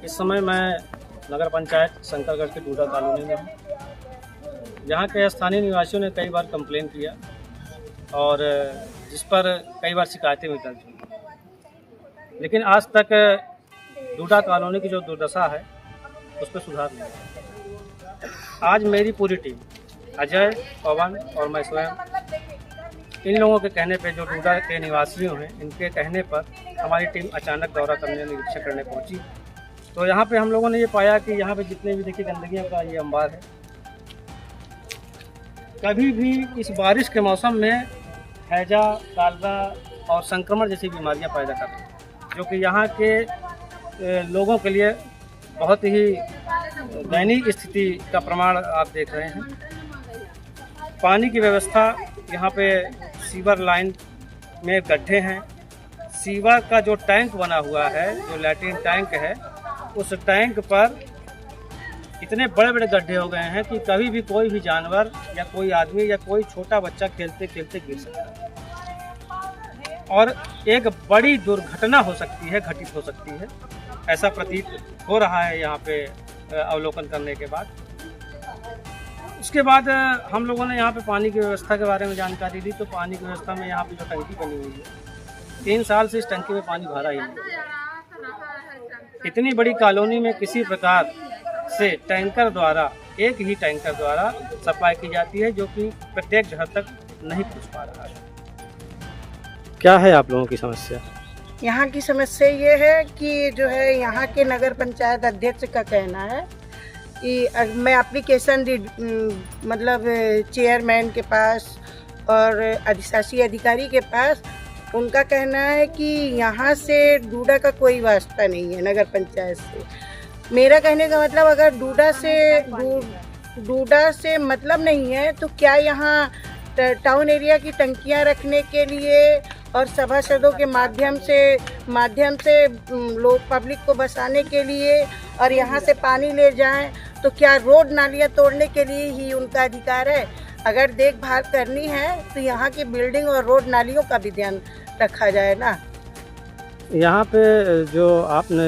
इस समय मैं नगर पंचायत शंकरगढ़ की डूडा कॉलोनी में हूँ। यहाँ के स्थानीय निवासियों ने कई बार कंप्लेन किया और जिस पर कई बार शिकायतें भी दर्ज हुई, लेकिन आज तक डूडा कॉलोनी की जो दुर्दशा है उस पर सुधार नहीं हुआ। आज मेरी पूरी टीम अजय, पवन और मैं स्वयं इन लोगों के कहने पे, जो डूडा के निवासियों हैं, इनके कहने पर हमारी टीम अचानक दौरा करने, निरीक्षण करने पहुंची। तो यहाँ पे हम लोगों ने ये पाया कि यहाँ पे जितने भी देखिए गंदगियों का ये अंबार है। कभी भी इस बारिश के मौसम में हैजा, कालरा और संक्रमण जैसी बीमारियाँ पैदा करती हैं, जो कि यहाँ के लोगों के लिए बहुत ही दयनीय स्थिति का प्रमाण आप देख रहे हैं। पानी की व्यवस्था, यहाँ पे सीवर लाइन में गड्ढे हैं। सीवर का जो टैंक बना हुआ है, जो लैट्रिन टैंक है, उस टैंक पर इतने बड़े बड़े गड्ढे हो गए हैं कि कभी भी कोई भी जानवर या कोई आदमी या कोई छोटा बच्चा खेलते खेलते गिर सकता है और एक बड़ी दुर्घटना हो सकती है, घटित हो सकती है, ऐसा प्रतीत हो रहा है यहाँ पे अवलोकन करने के बाद। उसके बाद हम लोगों ने यहाँ पे पानी की व्यवस्था के बारे में जानकारी दी। तो पानी की व्यवस्था में यहाँ पे जो टंकी बनी हुई है, 3 साल से इस टंकी में पानी भरा ही नहीं। इतनी बड़ी कॉलोनी में किसी प्रकार से टैंकर द्वारा, एक ही टैंकर द्वारा सप्लाई की जाती है, जो कि प्रत्येक घर तक नहीं पहुँच पा रहा है। क्या है आप लोगों की समस्या? यहाँ की समस्या ये है कि जो है यहाँ के नगर पंचायत अध्यक्ष का कहना है कि मैं एप्लीकेशन दी, मतलब चेयरमैन के पास और अधिशासी अधिकारी के पास, उनका कहना है कि यहाँ से डूडा का कोई वास्ता नहीं है नगर पंचायत से। मेरा कहने का मतलब, अगर डूडा से मतलब नहीं है तो क्या यहाँ टाउन एरिया की टंकियाँ रखने के लिए और सभासदों के माध्यम से लोग पब्लिक को बसाने के लिए और यहाँ से पानी ले जाएं, तो क्या रोड नालियाँ तोड़ने के लिए ही उनका अधिकार है? अगर देखभाल करनी है तो यहाँ की बिल्डिंग और रोड नालियों का भी ध्यान रखा जाए ना। यहाँ पे जो आपने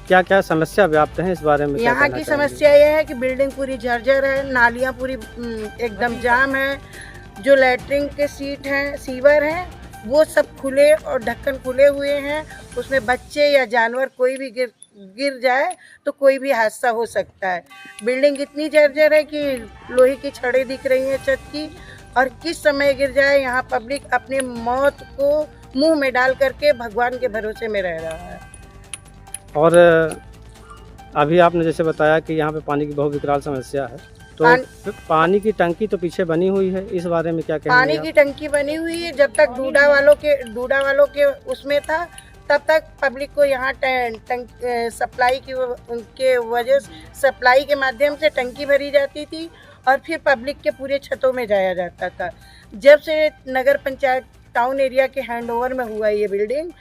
क्या क्या समस्या व्याप्त है, इस बारे में यहाँ की समस्या यह है कि बिल्डिंग पूरी जर्जर है, नालियाँ पूरी एकदम जाम है, जो लैट्रिन के सीट हैं, सीवर हैं, वो सब खुले और ढक्कन खुले हुए हैं। उसमें बच्चे या जानवर कोई भी गिर जाए तो कोई भी हादसा हो सकता है। बिल्डिंग इतनी जर्जर है कि लोहे की छड़ें दिख रही हैं छत की, और किस समय गिर जाए, यहाँ पब्लिक अपनी मौत को मुंह में डाल करके भगवान के भरोसे में रह रहा है। और अभी आपने जैसे बताया कि यहाँ पे पानी की बहुत विकराल समस्या है, तो पानी की टंकी तो पीछे बनी हुई है, इस बारे में क्या कहना है? पानी की टंकी बनी हुई है, जब तक डूडा वालों के उसमें था, तब तक पब्लिक को यहाँ सप्लाई के वजह से, सप्लाई के माध्यम से टंकी भरी जाती थी और फिर पब्लिक के पूरे छतों में जाया जाता था। जब से नगर पंचायत टाउन एरिया के हैंडओवर में हुआ ये बिल्डिंग,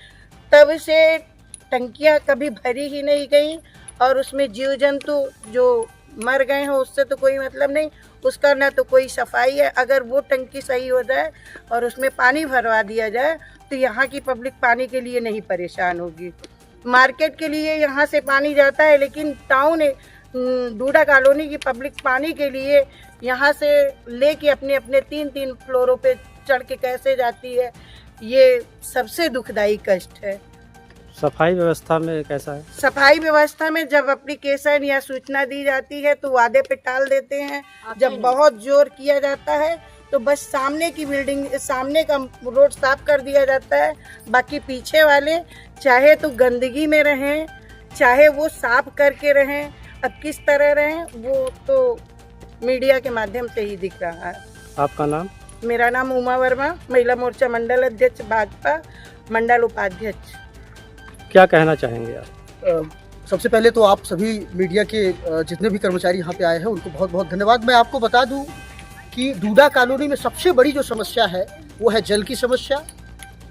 तब से टंकियाँ कभी भरी ही नहीं गई और उसमें जीव जंतु जो मर गए हैं उससे तो कोई मतलब नहीं, उसका ना तो कोई सफाई है। अगर वो टंकी सही हो जाए और उसमें पानी भरवा दिया जाए तो यहाँ की पब्लिक पानी के लिए नहीं परेशान होगी। मार्केट के लिए यहाँ से पानी जाता है, लेकिन डूडा कॉलोनी की पब्लिक पानी के लिए यहाँ से लेके अपने अपने 3-3 फ्लोरों पे चढ़ के कैसे जाती है, ये सबसे दुखदाई कष्ट है। सफाई व्यवस्था में कैसा है? सफाई व्यवस्था में जब एप्लीकेशन या सूचना दी जाती है तो वादे पे टाल देते हैं। जब बहुत जोर किया जाता है तो बस सामने की बिल्डिंग, सामने का रोड साफ कर दिया जाता है, बाकी पीछे वाले चाहे तो गंदगी में रहें, चाहे वो साफ करके रहें, अब किस तरह रहें वो तो मीडिया के माध्यम से ही दिख रहा है। आपका नाम? मेरा नाम उमा वर्मा, महिला मोर्चा मंडल अध्यक्ष, भाजपा मंडल उपाध्यक्ष। क्या कहना चाहेंगे आप? सबसे पहले तो आप सभी मीडिया के जितने भी कर्मचारी यहाँ पे आए हैं उनको बहुत बहुत धन्यवाद। मैं आपको बता दूं कि डूडा कॉलोनी में सबसे बड़ी जो समस्या है वो है जल की समस्या,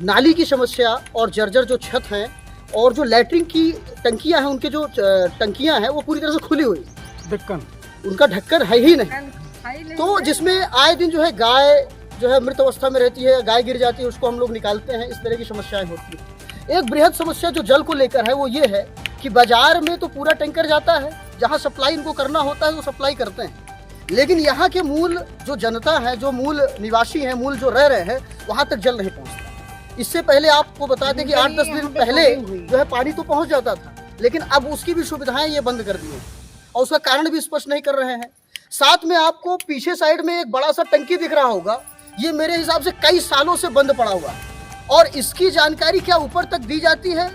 नाली की समस्या और जर्जर जो छत हैं, और जो लैट्रिन की टंकियाँ हैं, उनके जो टंकियाँ हैं वो पूरी तरह से खुली हुई, उनका ढक्कन है ही नहीं। तो जिसमें आए दिन जो है गाय जो है मृत अवस्था में रहती है, गाय गिर जाती है, उसको हम लोग निकालते हैं, इस तरह की समस्याएं होती हैं। एक बृहद समस्या जो जल को लेकर है वो ये है कि बाजार में तो पूरा टैंकर जाता है, जहाँ सप्लाई इनको करना होता है वो सप्लाई करते हैं, लेकिन यहाँ के मूल जो जनता है, जो मूल निवासी हैं, मूल जो रह रहे हैं, वहाँ तक जल नहीं पहुँचता। इससे पहले आपको बता दें कि 8-10 दिन पहले जो है पानी तो पहुँच जाता था, लेकिन अब उसकी भी सुविधाएं ये बंद कर दी हैं और उसका कारण भी स्पष्ट नहीं कर रहे हैं। साथ में आपको पीछे साइड में एक बड़ा सा टंकी दिख रहा होगा, ये मेरे हिसाब से कई सालों से बंद पड़ा हुआ है और इसकी जानकारी क्या ऊपर तक दी जाती है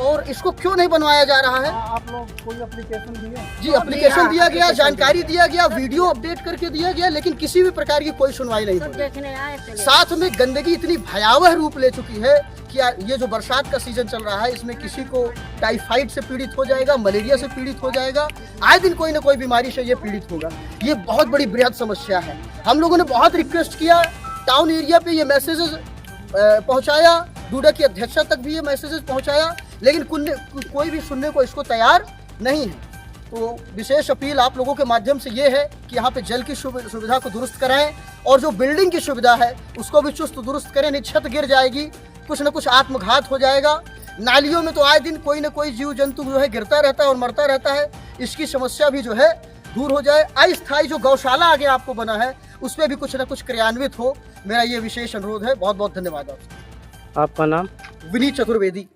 और इसको क्यों नहीं बनवाया जा रहा है? आप लोग कोई एप्लीकेशन दिए? जी, एप्लीकेशन दिया गया, जानकारी दिया गया, वीडियो अपडेट करके दिया गया, लेकिन किसी भी प्रकार की कोई सुनवाई नहीं हुई। साथ में गंदगी इतनी भयावह रूप ले चुकी है कि ये जो बरसात का सीजन चल रहा है, इसमें किसी को टाइफाइड से पीड़ित हो जाएगा, मलेरिया से पीड़ित हो जाएगा, आए दिन कोई ना कोई बीमारी से ये पीड़ित होगा। ये बहुत बड़ी बृहद समस्या है। हम लोगों ने बहुत रिक्वेस्ट किया, टाउन एरिया पे ये मैसेजेस पहुंचाया, डूडा की अध्यक्षा तक भी ये मैसेजेस पहुंचाया, लेकिन कोई भी सुनने को इसको तैयार नहीं है। तो विशेष अपील आप लोगों के माध्यम से ये है कि यहाँ पे जल की सुविधा को दुरुस्त कराएं और जो बिल्डिंग की सुविधा है उसको भी चुस्त दुरुस्त करें, नहीं छत गिर जाएगी, कुछ न कुछ आत्मघात हो जाएगा। नालियों में तो आए दिन कोई न कोई जीव जंतु जो है गिरता रहता है और मरता रहता है, इसकी समस्या भी जो है दूर हो जाए। अस्थायी जो गौशाला आगे आपको बना है उस पर भी कुछ न कुछ क्रियान्वित हो, मेरा ये विशेष अनुरोध है। बहुत बहुत धन्यवाद आपका। आपका नाम? विनीत चतुर्वेदी।